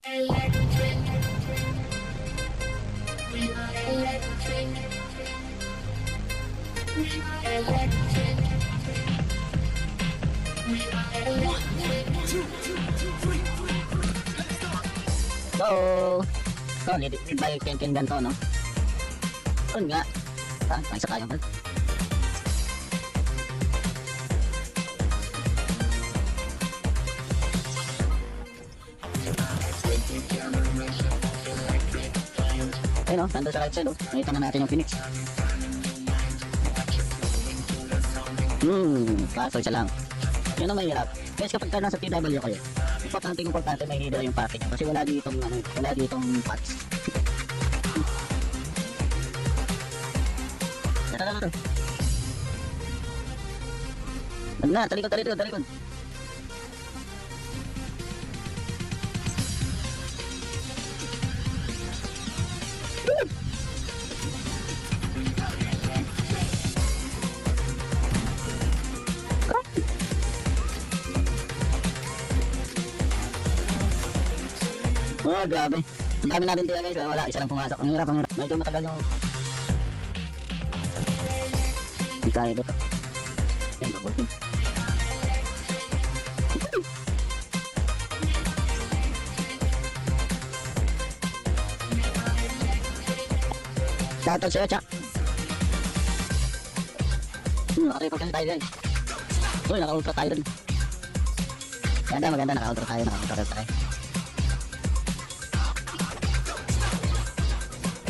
Electric. We are electric. We are electric. We are electric. So, lead by Ken ganito, no? Yun nga. May isa tayo, ayun o, nandun sa right side o. Nakita na natin yung Phoenix. Kaso isa lang. Yun ang mahirap. Guys, kapag ka nasa TW kayo, importante may header yung packet nyo. Kasi wala ditong patch. Tara. Talikod. Oh, grabe. Ang dami natin tira guys. Wala, isa lang pumasok. Ang hirap. Medyo matagal yung... Hindi kaya ito. Yan, babutin. Shoutout sa'yo, Chak. Naka-report kasi tayo guys. Uy, naka-ultra tayo dun. Maganda. Naka-ultra tayo.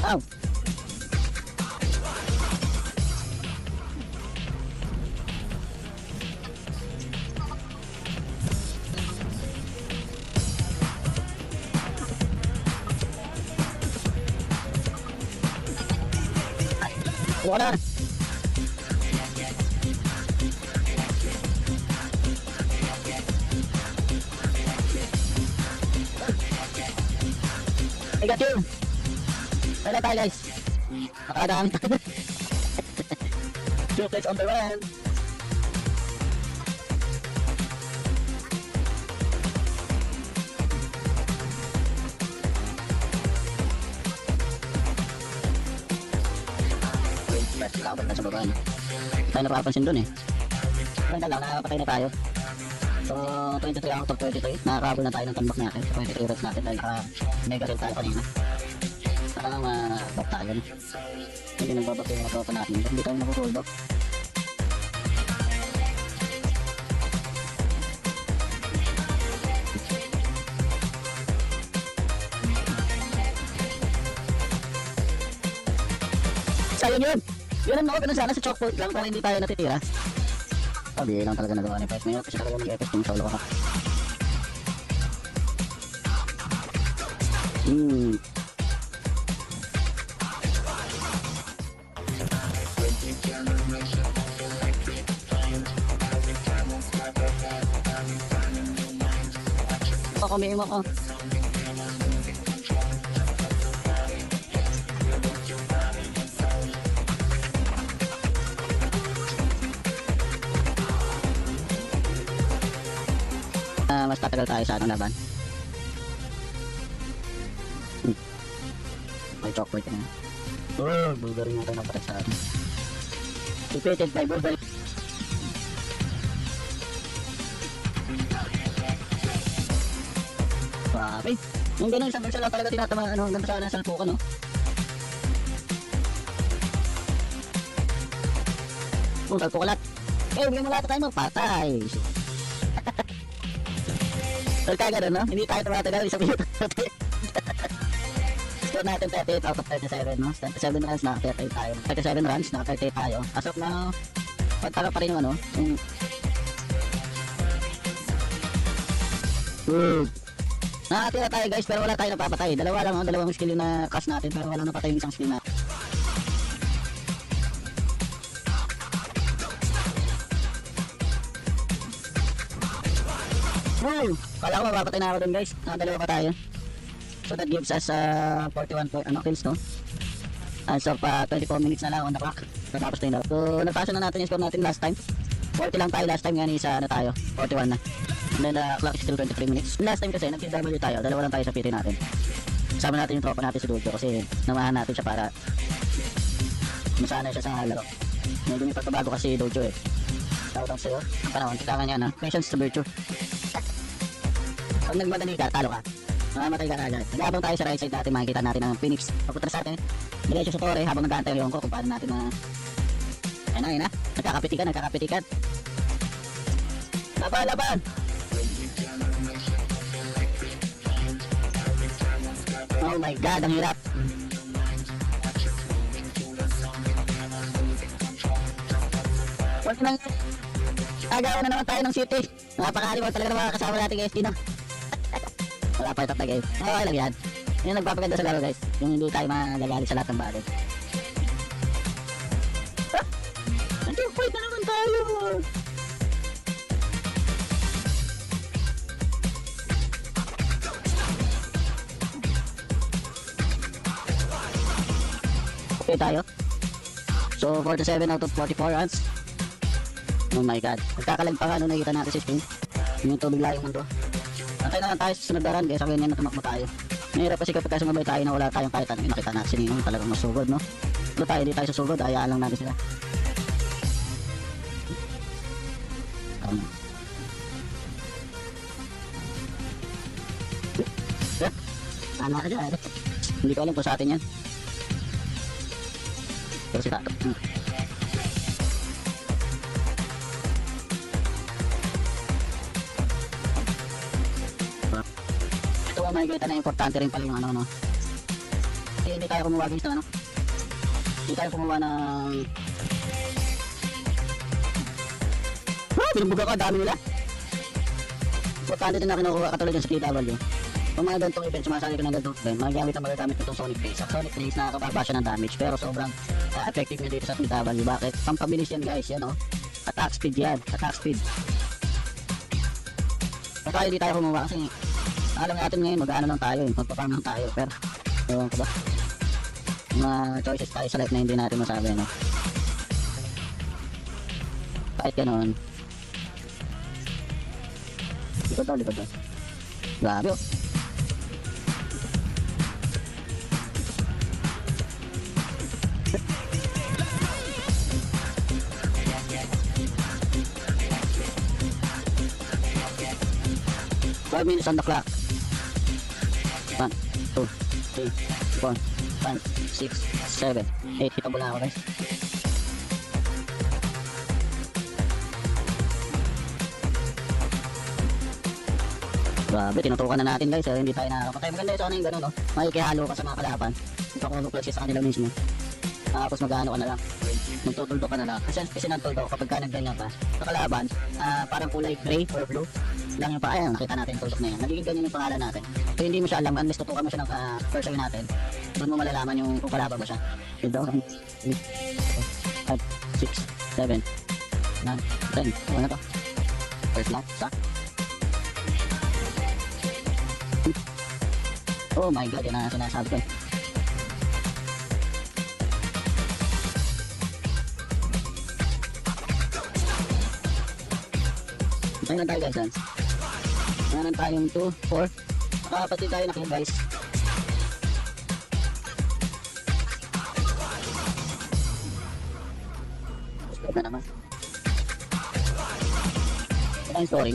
Ow! Wala! I got you! Wala tayo guys. Nakadaan. Chocolates on the run. Wait, kakabot na sa baba. Tayo napapansin dun eh. Ganda lang, nakakapatay na tayo. So, 23 out of 23. Nakakabol na tayo ng tambak natin. 23 routes natin dahil mega rin tayo kanina. Parang back tayo. Hindi nagbabak yung mga natin. Hindi tayo nakukulbak. Sayang yun! Yun ang ganun sana sa choke point lang para hindi tayo natitira. Sabi lang talaga nagawa ni Pet Mayor kasi talaga mag-effect yung solo ka. Kumiim ako. Mas tatagal tayo sa anong laban. May chocolate na. Bulgari nga tayo napatak sa atin. Defeated by Bulgari. Grabe. Yung ganun, isang lang talaga tinatama, ganda sana ng salpukan, no? Salpukalat. Bigyan mo lahat tayo magpatay. Kaya gano'n, no? Hindi tayo tumatagal, isang minuto. Score natin 38 out of 37, no? 37 runs, naka-38 tayo. 37 runs, naka-38 tayo. As of now, pagtaka pa rin yung nakatira tayo guys, pero wala tayo napapatay. Dalawang skill yung na-cast natin, pero wala napatay yung isang skill natin. Kala ko mapapatay na ako dun guys. Nakadalawa pa tayo. So that gives us 41 kills, no? As of 24 minutes na lang on the clock. Tapos tayo na. So nagpasa na natin yung score natin last time. 40 lang tayo last time, nga isa na tayo. 41 na. And then the clock is still 23 minutes. Last time kasi, nag-TW tayo. Dalawa lang tayo sa PT natin. Kasama natin yung tropa natin si Dojo kasi namahan natin siya para masanay siya sa laro. Medyo may pagkabago kasi Dojo eh. Shoutout sa'yo. Ang panahon, kailangan niya na. Patience to virtue. Pag nagmadali ka, talo ka. Mamamatay ka agad. Nag-abang tayo sa right side natin, makikita natin ang Phoenix. Pagpunta sa atin, diretso sa Torre habang nag-aantay yung ko kung paano natin na... Ayun na. Nagkakapitikan. Laban! Oh my god, ang hirap. Huwag nang... Agawan na naman tayo ng city. Napakalimutan talaga ng mga kasama natin guys, Dino. Wala pa itatag eh. Okay lang yan. Yan ang nagpapaganda sa laro guys. Yung hindi tayo magagalit sa lahat ng bagay. Nag-fight na naman tayo! Okay tayo. So 47 out of 44 runs. Oh my god. Nagkakalag pa nga nung nakita natin si Spin. Yung tubig lang yung mundo. Antay na lang tayo sa sunod na run kaya sabihin niya na tumakbo tayo. Mahirap kasi kapag sumabay tayo na wala tayong kahit ano. Nakita natin si Ninong talagang masugod no. Ito tayo, hindi tayo susugod. Hayaan lang natin sila. Sana ka dyan. Hindi ko alam kung sa atin yan. Pero si Tato. Ito ang makikita na importante rin pala yung ano no. Kasi hindi tayo kumuha guys ng ano. Hindi tayo kumuha ng... Binubuga ko, dami nila. Importante din na kinukuha katulad dyan sa KW. Kung mga gantong event, sumasali ko ng gantong event, magagamit ang magagamit itong Sonic Blaze. At Sonic Blaze nakakababa siya ng damage, pero sobrang effective niya dito sa KW. Bakit? Pampabilis yan guys, yan o. Attack speed yan, attack speed. Kaya hindi tayo kumuha kasi alam natin ngayon mag-ano lang tayo, magpaparm lang tayo. Pero, ewan ko ba? Mga choices tayo sa life na hindi natin masabi, no? Kahit ganon. Likod daw. Grabe oh. Five minutes on the clock. 1, 2, 3, 4, 5, 6, 7, 8. Kita mo lang ako guys. Grabe, tinutukan na natin guys. Hindi tayo nakakapatay. Maganda yung sana yung gano'n no. Makikihalo ka sa mga kalaban. Ipakuluplag siya sa kanila mismo. Tapos mag-ano ka na lang. Magtutuldo ka na lang. Kasi nagtuldo kapag ka nagganyan ka sa kalaban, parang kulay gray or blue lang yung pa. Ayan, nakita natin yung tuldok na yan. Nagiging ganyan yung pangalan natin. So hindi mo siya alam unless tutukan mo siya ng first time natin. Doon mo malalaman yung kung kalaban ba siya. 2, 3, 4, 5, 6, 7, 9, 10. Ano na to? First lang. Sa? Oh my god, yun na sinasabi ko eh. Ayun lang tayo guys, dance. Ayun tayong 2, 4. Nakakapatid tayo na kayo guys. Stop na naman. Ito yung story.